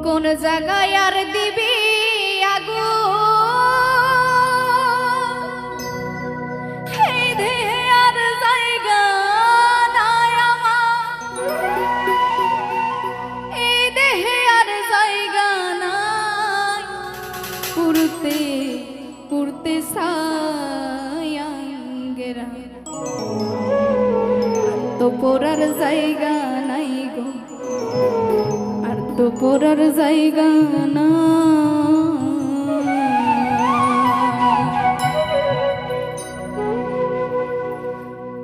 কোন জায়গায় আর দিবি আগু এই দেহে আর জায়গা নাই আমার, এই দেহে আর জায়গা নাই পুরতে পুরতে সায়াঙ্গেরা তো পড়ার জায়গা নাই গো, আর তো পড়ার জায়গা না।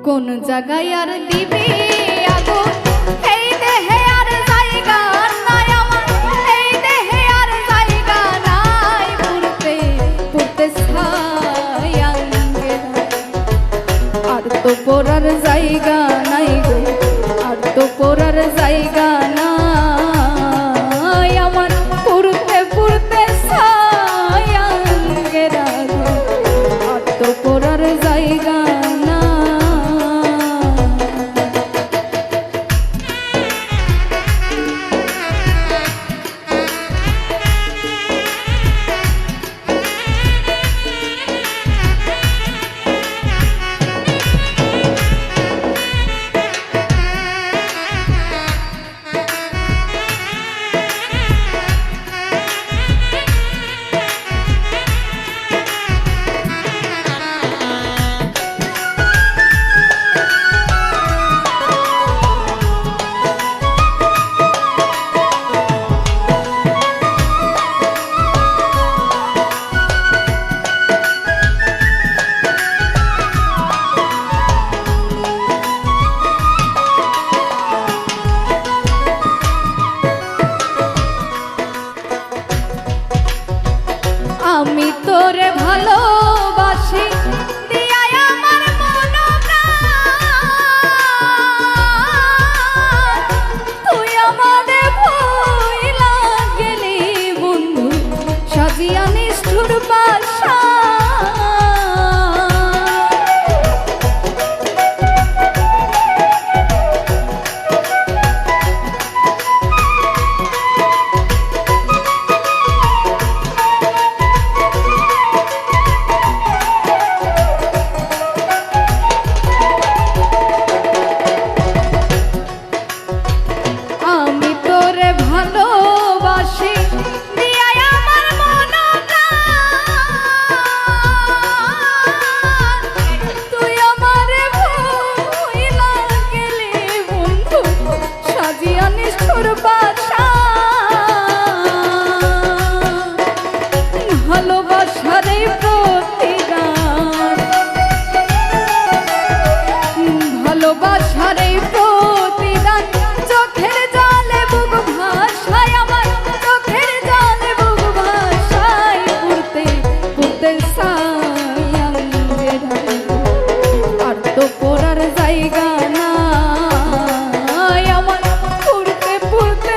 কোন জায়গায় আর দিবি আগো এই দেহে আর জায়গা নাই আমার, এই দেহে আর জায়গা নাই পুরতে পুরতে ছায়াঙ্গেরা আর তো পড়ার জায়গা নাই গো, আর তো পড়ার জায়গা নাই আমার পুরতে পুরতে ছায়াঙ্গেরা আর তো পড়ার জায়গা না। আমি তোরে ভালোবাসি দিয়াই আমার মন প্রাণ, তুই আমারে ভুইলা গেলি বন্ধু সাজিয়া নিষ্ঠুর বাসা। ভালোবাসারে প্রতিদান, ভালোবাসারে প্রতিদান চোখের জলে বুক ভাসায় আমার, চোখের জলে বুক ভাসায় পুরতে পুরতে ছায়াঙ্গেরা আর তো পড়ার জায়গা নাই আমার পুরতে পুরতে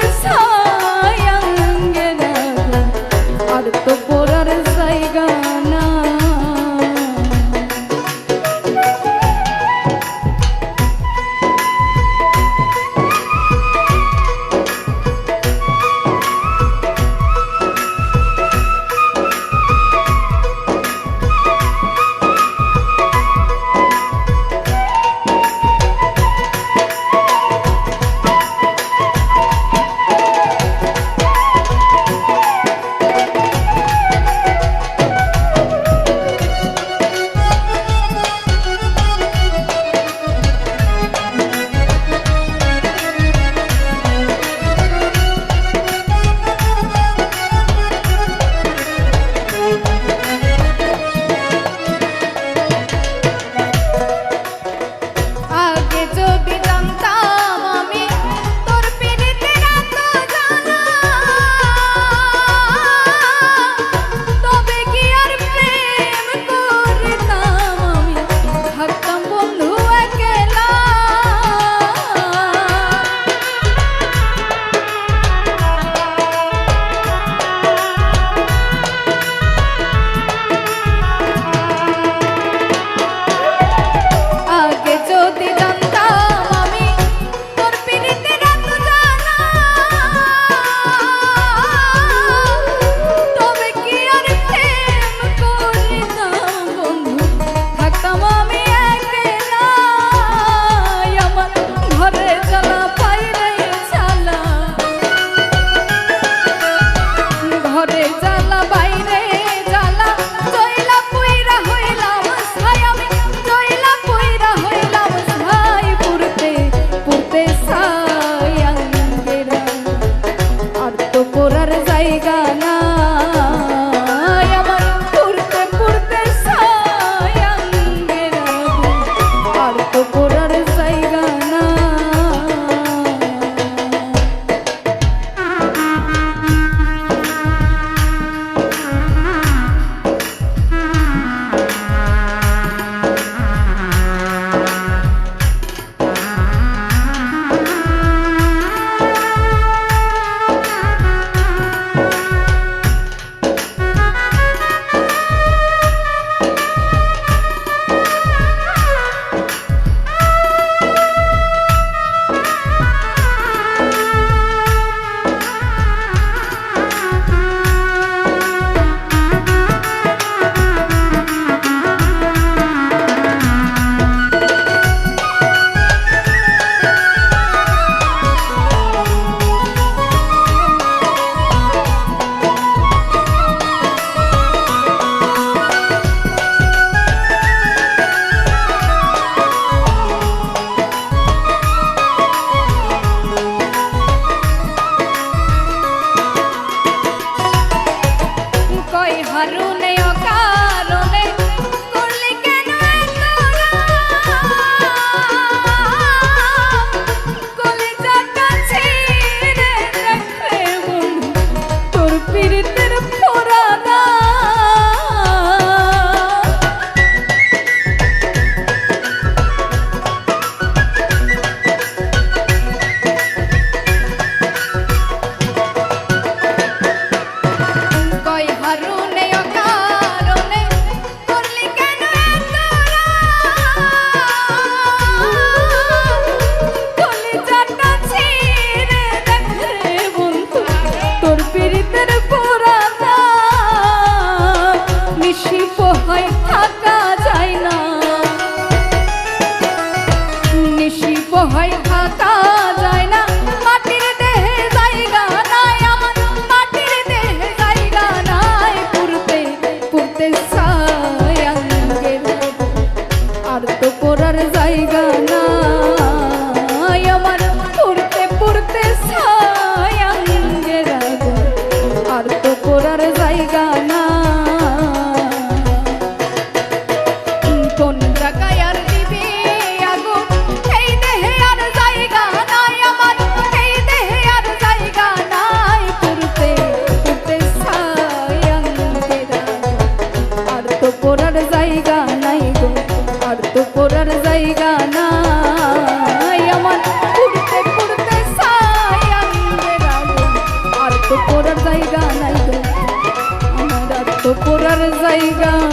জায়গা